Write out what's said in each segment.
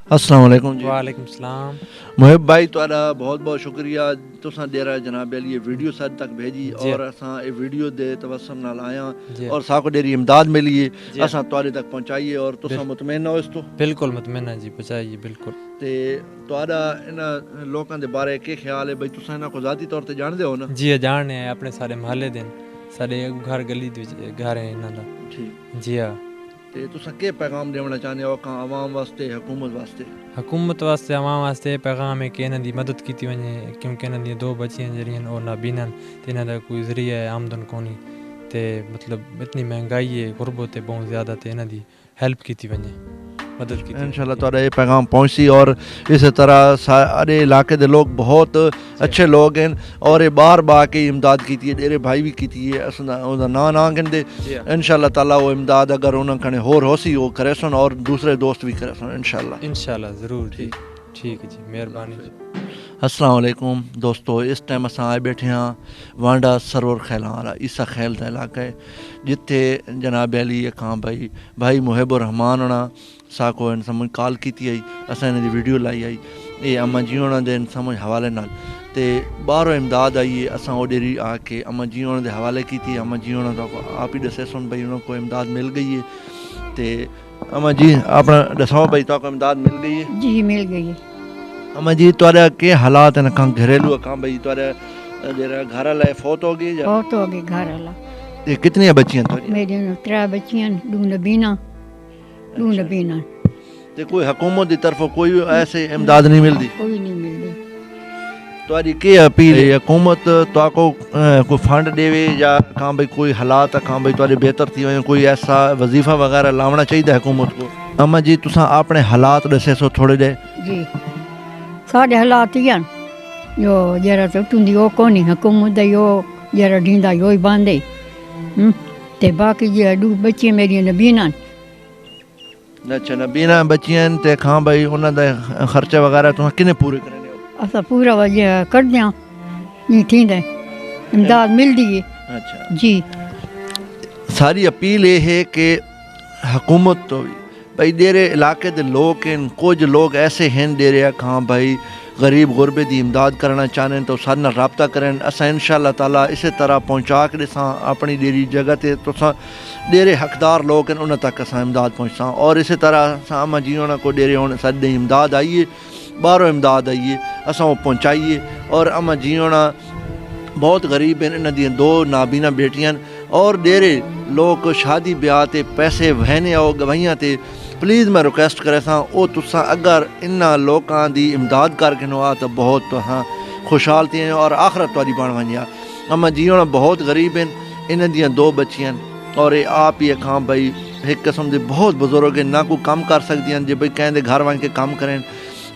अस्सलाम वालेकुम जी। वालेकुम सलाम। मुहिब भाई तुहाडा बहुत बहुत शुक्रिया तुसां डेरा जनाब अली ये वीडियो साड तक भेजी जी और असां ये वीडियो दे तवस्सुम नाल आया जी और साको डेरी इमदाद मिली है जी असां तुहाडे तक पहुंचाई है और तुसां मुतमईन हो इस तो बिल्कुल मुतमना जी पहुंचाइए बिल्कुल। ते तुहाडा इन लोकां दे बारे के ख्याल है भाई तुसां इन्हां को ज़ाती तौर ते जानदे हो ना? जी जानने हैं अपने सारे महल्ले दिन सारे घर गली दे विच घर है इन्हां दा। ठीक जी हाँ ते तुसां के पैगाम देना चाहते हो का आवाम वास्ते हुकूमत वास्ते? हुकूमत वास्ते अवाम वास्ते पैगाम है कि इन्हां दी मदद की वने क्योंकि इन्हां दी दो बच्चियां जड़ियां और नाबीना ते इन्हां दा कोई जरिया है आमदन कोनी ते मतलब इतनी महंगाई है गुरबत है बहुत ज़्यादा ते इन्हां दी हेल्प की वने मदद की इंशाल्लाह तुहाडा ये पैगाम पहुंची और इस तरह सारे इलाके दे लोग बहुत अच्छे लोग हैं और ये बार बार के इमदाद की है डेरे भाई भी की है उसका ना गिनते इंशाल्लाह ताला वो इमदाद अगर उन्होंने कने होर होसी वो करे सन और दूसरे दोस्त भी करे सन इंशाल्लाह ज़रूर जी ठीक है जी मेहरबानी जी। अस्सलाम वालेकुम दोस्तों इस टाइम असां आए बैठे हाँ वांडा सरोवर खैलां वाला ईसा खैल का इलाका है जिथे जनाब अली खां भाई मुहिबुर रहमान होना साको इन समझ कॉल की आई असां इन वीडियो लाई आई ये अम्मा जी होना दे समझ हवाले नाल ते बाहरों इमदाद आई है असां वो डेरी आके अम्मा जी होना दे हवाले की अम्मा जी होना तो आप ही दसे सुन भाई उनको इमदाद मिल गई है ते अम्मा जी अपना दसाओ भाई तो इमदाद मिल गई है? जी मिल गई है। अम्मा जी तुहाडा के हालात हैं कहाँ घरेलू कहाँ भाई तुहाडा जेरा घर वाला फोत हो गई या बहुत हो गई घर वाला। ये कितनी बच्चियां तुहाडी? मेरी 3 बच्चियां दू नबीना दू नबीना ते कोई हुकूमत की तरफों कोई ऐसे इमदाद नहीं मिलती? कोई नहीं मिलती। तुहाडी के अपील है हुकूमत तुहाको कोई फंड देवे या कहाँ भाई कोई हालात कहाँ भाई तुहाडे बेहतर थी वने कोई ऐसा वजीफा वगैरह लावना चाहिए हुकूमत को? अम्मा जी तुसा अपने हालात दसे सो थोड़े दे। जी साढ़े हालात ही जो जरा तो तुंदी वो कोनी हुकूमत दा यो जरा ढींदा यो ही बांधे ते बाकी जे दू बच्चे मेरी नबीना अच्छा नबीना बच्चियां ते खां भाई उन्हां दा खर्चा वगैरह तुसा किने पूरे करने हो? असा पूरा वजह कर दिया नहीं थींदे इमदाद मिलदी है। अच्छा जी सारी अपील ये है कि हुकूमत तो भाई डेरे इलाके के लोग हैं कुछ लोग ऐसे हैं डेरे खां भाई गरीब गुरबे की इमदाद करना चाहते तो सारे नाल रबता करें असां इंशाअल्लाह ताला इस तरह पहुँचा के दिसां अपनी डेरी जगह ते तुसां डेरे हकदार लोग हैं उन्हें तक असां इमदाद पहुँचसा और इस तरह असां अम्मा जी होना को डेरे होने साढ़े इमदाद आइए बाहरों इमदाद आइए असां वो पहुँचाइए और अम्मा जी होना बहुत गरीब हैं इन्हां दी 2 नाबीना बेटियां और डेरे लोग शादी ब्याह ते पैसे वहने आओ गवाइयां ते प्लीज़ मैं रिक्वेस्ट करे सा ओ तुसा अगर इन्हां लोकां दी इमदाद करके नो आ तो बहुत तुहां खुशहाल थी और आखरत तुहाडी बण वञा। अम्मा जी होना बहुत गरीब हैं इन्हां दियां 2 बच्चियां और ये आप ही खां भाई एक किस्म के बहुत बुजुर्ग हैं ना कोई काम कर सकदियां जे भाई कहें घर वहीं के काम करें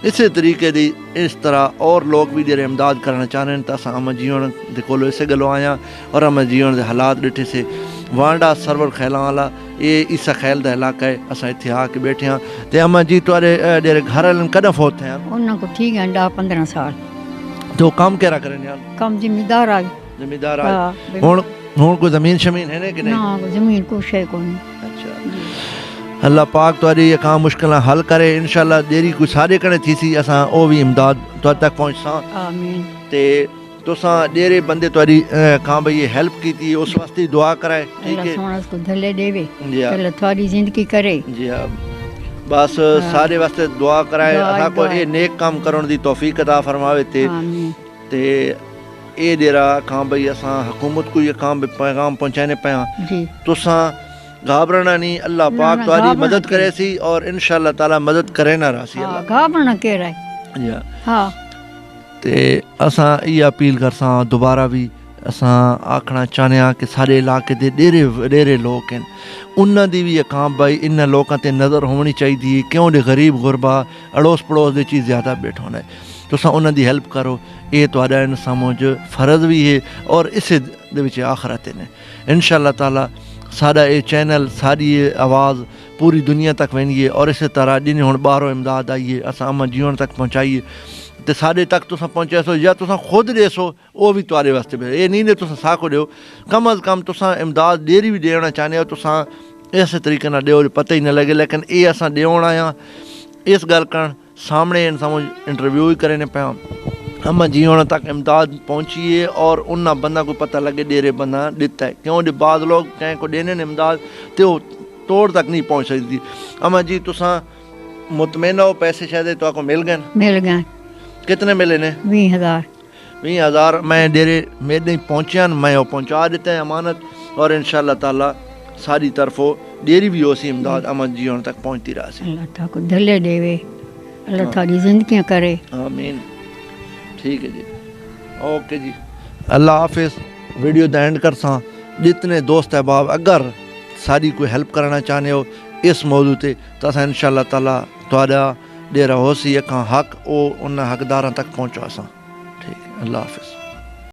इस तरीके दी इस तरह और लोग भी जेरे इमदाद करना चाहते हैं तो असां अम्मा जी होना दे कोलों इसे गलों आया और अम्मा जी होना दे हालात डिठे से वांडा सरवर खैलां वाला ये ईसा खैल का इलाका है असां इत्थे आके बैठे हाँ ते अम्मा जी तुहाडे डेरे घर वाले कदों फौत थे? उन्हां को ठीक है 10-15 साल। तो काम केरा करें यार? कम जिम्मेदार आ जिम्मेदार आ हुण कोई जमीन शमीन है कि नहीं? ना जमीन को शे कोनी। अच्छा अल्लाह पाक तुहाडी ये काम मुश्किल हल करे इंशाअल्लाह देरी कोई सारे कने थी सी असां ओ भी इमदाद तुहाडे तक पहुंचसा आमीन। ते तुसां डेरे बंदे तुहाडी खां भाई ये हेल्प की थी उस वास्ते दुआ कराए ठीक है सोना को धले देवे जी हाँ अल्लाह थोड़ी जिंदगी करे जी हाँ बस सारे वास्ते दुआ कराए असा को ये नेक काम करने दी तौफीक अता फरमावे ते ये डेरा खां भाई असां हुकूमत को ये काम पैगाम पहुंचाने पाया तुसां घाबरना नहीं अल्लाह पाक तुहाडी मदद करे सी और इंशाअल्लाह ताला मदद करे ना रासी अल्लाह घाबरना के रहे जी हां ते असां ये अपील करसा दोबारा भी असां आखना चाहने कि सारे इलाके दे डेरे लोग हैं उन्हां दी भी काम भाई इन्हां लोकां ते नज़र होनी चाहिए क्यों दे गरीब गुरबा अड़ोस पड़ोस दे चीज़ ज़्यादा बैठा होना है तुसां उन्हां दी हेल्प करो ये तुहाडा इन समझ फ़र्ज भी है और इस दे विच आखरत है इंशाअल्लाह ताला साडा ये चैनल सारी ये आवाज़ पूरी दुनिया तक वेंदी है और इस तरह जिन्हें हुण बाहरों इमदाद आई है असां अम्मा जीवन तक पहुँचाइए तो साढ़े तक तुसा पहुँचे सो या तुसा खुद देसो वो भी तुहारे वास्ते ये नहीं ने तुसा साको दो कम अज़ कम तुसा इमदाद डेरी भी देना चाहते हो तुसा इस तरीके ना दो पता ही न लगे लेकिन ये असां देण आया इस गल कारण सामने इंसान इंटरव्यू ही करे पिया अम्मा जी होने तक इमदाद पहुंची है और उन्हें बंदा को पता लगे डेरे बंदा दिता है क्यों जो बाद लोग कहीं को देने ने इमदाद तो तोड़ तक नहीं पहुंच सकती। अम्मा जी तुसा मुतमैन हो पैसे शायद तो आपको मिल गए कितने मिले ने 20,000 मैं डेरे मेरे पहुंचा मैं वो पहुंचा देते हैं अमानत और इंशाअल्लाह ताला सारी तरफों डेरी भी हो सी इमदाद अम्मा जी होने तक पहुंचती रहा सी। अल्लाह ताला को दले देवे अल्लाह थारी जिंदगी करे आमीन। ठीक है जी ओके जी अल्लाह हाफिज़। वीडियो द एंड कर सा जितने दोस्त अहबाब अगर सारी कोई हेल्प करना चाहते हो इस मौजू ते तो अस इंशाअल्लाह ताला तुहाडा डेरा हो सी हक ओ उन हकदारां तक पहुँचा सा। ठीक है अल्लाह हाफिज़।